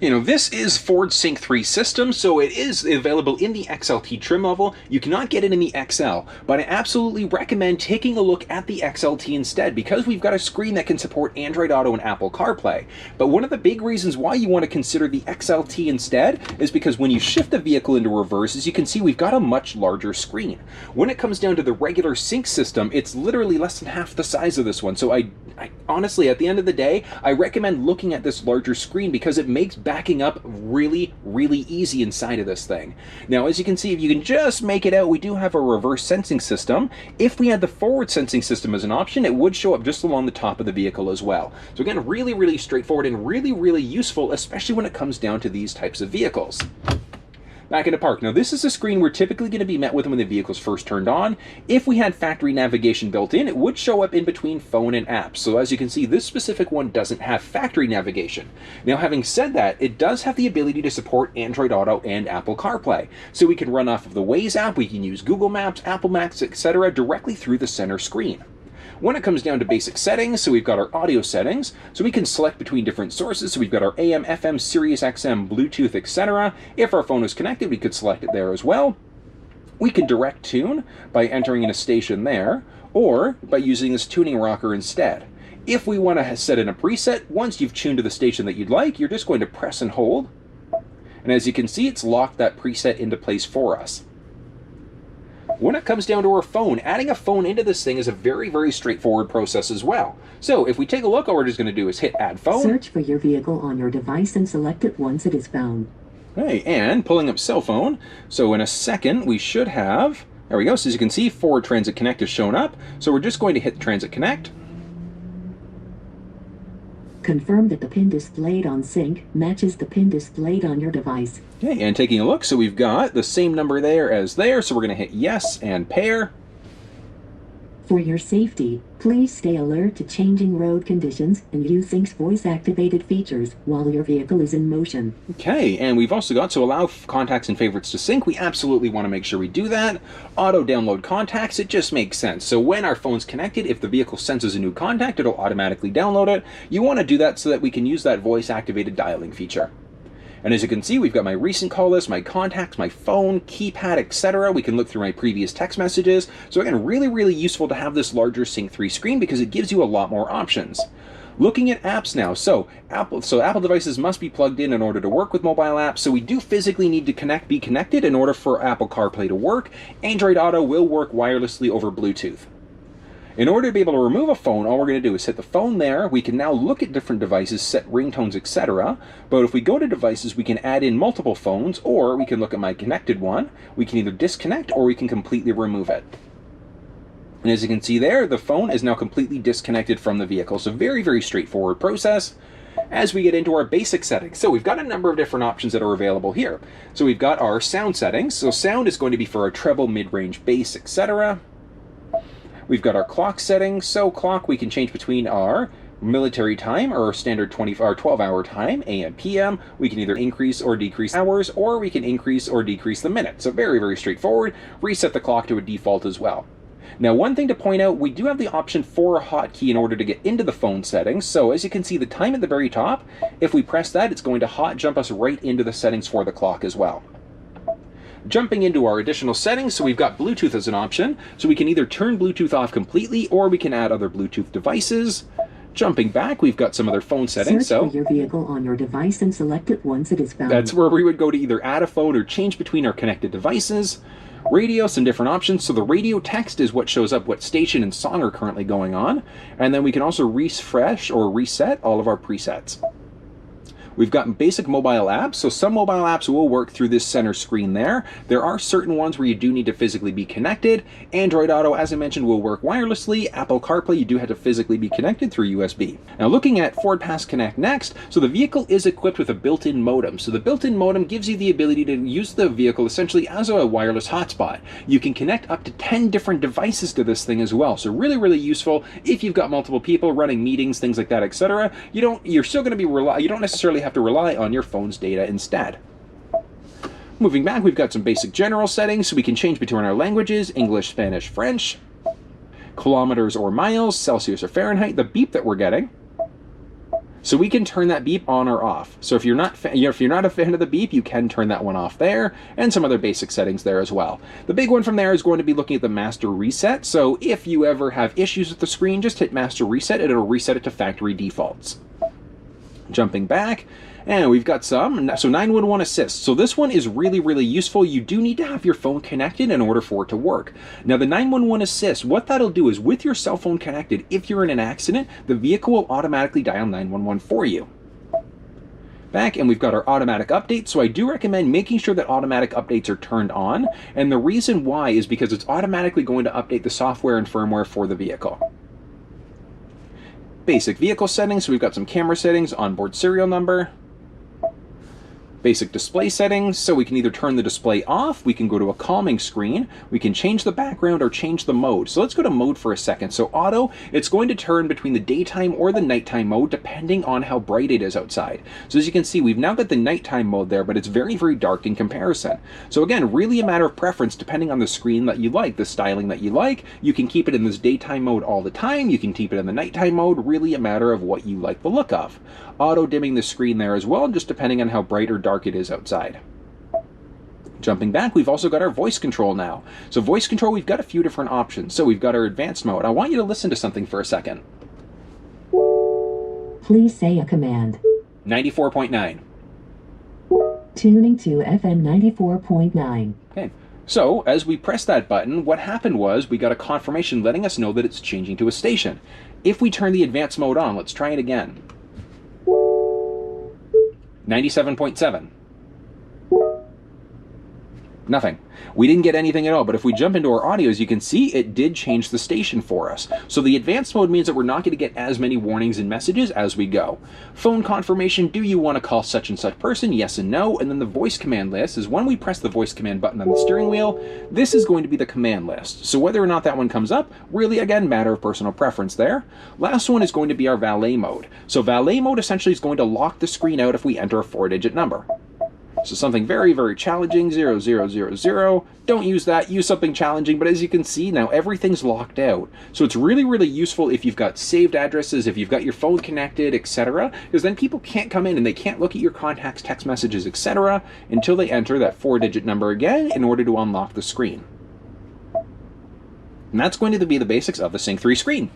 This is Ford's Sync3 system, so it is available in the XLT trim level. You cannot get it in the XL, but I absolutely recommend taking a look at the XLT instead because we've got a screen that can support Android Auto and Apple CarPlay. But one of the big reasons why you want to consider the XLT instead is because when you shift the vehicle into reverse, as you can see, we've got a much larger screen. When it comes down to the regular Sync system, it's literally less than half the size of this one. So I honestly, at the end of the day, I recommend looking at this larger screen because it makes backing up really easy inside of this thing. Now, as you can see, if you can just make it out, we do have a reverse sensing system. If we had the forward sensing system as an option, it would show up just along the top of the vehicle as well. So again, really straightforward and really useful, especially when it comes down to these types of vehicles. Back into park. Now, this is a screen we're typically going to be met with when the vehicle's first turned on. If we had factory navigation built in, it would show up in between phone and apps. So as you can see, this specific one doesn't have factory navigation. Now, having said that, it does have the ability to support Android Auto and Apple CarPlay. So we can run off of the Waze app, we can use Google Maps, Apple Maps, etc. directly through the center screen. When it comes down to basic settings, so we've got our audio settings, so we can select between different sources. So we've got our AM, FM, Sirius XM, Bluetooth, etc. If our phone is connected, we could select it there as well. We can direct tune by entering in a station there, or by using this tuning rocker instead. If we want to set in a preset, once you've tuned to the station that you'd like, you're just going to press and hold. And as you can see, it's locked that preset into place for us. When it comes down to our phone, adding a phone into this thing is a very straightforward process as well. So if we take a look, all we're just going to do is hit add phone. Search for your vehicle on your device and select it once it is found. Okay, and pulling up cell phone. So in a second, we should have, there we go. So as you can see, Ford Transit Connect has shown up. So we're just going to hit Transit Connect. Confirm that the pin displayed on Sync matches the pin displayed on your device. Okay, and taking a look, so we've got the same number there as there, so we're going to hit yes and pair. For your safety, please stay alert to changing road conditions and use Sync's voice-activated features while your vehicle is in motion. Okay, and we've also got, so allow contacts and favorites to sync. We absolutely want to make sure we do that. Auto download contacts, it just makes sense. So when our phone's connected, if the vehicle senses a new contact, it'll automatically download it. You want to do that so that we can use that voice-activated dialing feature. And as you can see, we've got my recent call list, my contacts, my phone, keypad, etc. We can look through my previous text messages. So again, really useful to have this larger Sync3 screen because it gives you a lot more options. Looking at apps now, so Apple devices must be plugged in order to work with mobile apps, so we do physically need to be connected in order for Apple CarPlay to work. Android Auto will work wirelessly over Bluetooth. In order to be able to remove a phone, all we're going to do is hit the phone there. We can now look at different devices, set ringtones, etc. But if we go to devices, we can add in multiple phones, or we can look at my connected one. We can either disconnect or we can completely remove it. And as you can see there, the phone is now completely disconnected from the vehicle. So very straightforward process. As we get into our basic settings, so we've got a number of different options that are available here. So we've got our sound settings. So sound is going to be for our treble, mid-range, bass, etc. We've got our clock settings. So clock, we can change between our military time or standard 12-hour time, AM, PM. We can either increase or decrease hours, or we can increase or decrease the minutes. So very straightforward. Reset the clock to a default as well. Now, one thing to point out, we do have the option for a hotkey in order to get into the phone settings. So as you can see, the time at the very top, if we press that, it's going to hot jump us right into the settings for the clock as well. Jumping into our additional settings, so we've got Bluetooth as an option. So we can either turn Bluetooth off completely, or we can add other Bluetooth devices. Jumping back, we've got some other phone settings. Search for your vehicle on your device and select it once it is found. That's where we would go to either add a phone or change between our connected devices. Radio, some different options. So the radio text is what shows up what station and song are currently going on. And then we can also refresh or reset all of our presets. We've got basic mobile apps, so some mobile apps will work through this center screen there. There are certain ones where you do need to physically be connected. Android Auto, as I mentioned, will work wirelessly. Apple CarPlay, you do have to physically be connected through USB. Now looking at Fordpass Connect next, so the vehicle is equipped with a built-in modem. So the built-in modem gives you the ability to use the vehicle essentially as a wireless hotspot. You can connect up to 10 different devices to this thing as well. So really useful if you've got multiple people running meetings, things like that, etc. You're still going to be you don't necessarily have to rely on your phone's data instead. Moving back, we've got some basic general settings, so we can change between our languages, English, Spanish, French, kilometers or miles, Celsius or Fahrenheit, the beep that we're getting. So we can turn that beep on or off. So if you're not a fan of the beep, you can turn that one off there, and some other basic settings there as well. The big one from there is going to be looking at the master reset. So if you ever have issues with the screen, just hit master reset and it'll reset it to factory defaults. Jumping back, and we've got so 911 assist. So this one is really, really useful. You do need to have your phone connected in order for it to work. Now the 911 assist, what that'll do is with your cell phone connected, if you're in an accident, the vehicle will automatically dial 911 for you. Back, and we've got our automatic updates. So I do recommend making sure that automatic updates are turned on. And the reason why is because it's automatically going to update the software and firmware for the vehicle. Basic vehicle settings, so we've got some camera settings, onboard serial number. Basic display settings, so we can either turn the display off, we can go to a calming screen, we can change the background or change the mode. So let's go to mode for a second. So auto, it's going to turn between the daytime or the nighttime mode depending on how bright it is outside. So as you can see, we've now got the nighttime mode there, but it's very, very dark in comparison. So again, really a matter of preference depending on the screen that you like, the styling that you like. You can keep it in this daytime mode all the time, you can keep it in the nighttime mode, really a matter of what you like the look of. Auto dimming the screen there as well, just depending on how bright or dark it is outside. Jumping back, we've also got our voice control now. So voice control, we've got a few different options. So we've got our advanced mode. I want you to listen to something for a second. Please say a command. 94.9. Tuning to FM 94.9. Okay. So as we press that button, what happened was we got a confirmation letting us know that it's changing to a station. If we turn the advanced mode on, let's try it again. 97.7. Nothing. We didn't get anything at all, but if we jump into our audios, you can see it did change the station for us. So the advanced mode means that we're not going to get as many warnings and messages as we go. Phone confirmation, do you want to call such and such person? Yes and no. And then the voice command list is when we press the voice command button on the steering wheel, this is going to be the command list. So whether or not that one comes up, really again, matter of personal preference there. Last one is going to be our valet mode. So valet mode essentially is going to lock the screen out if we enter a 4-digit number. So something very, very challenging, 0000. Don't use that, use something challenging, but as you can see now, everything's locked out. So it's really, really useful if you've got saved addresses, if you've got your phone connected, etc., because then people can't come in and they can't look at your contacts, text messages, etc., until they enter that 4-digit number again in order to unlock the screen. And that's going to be the basics of the Sync3 screen.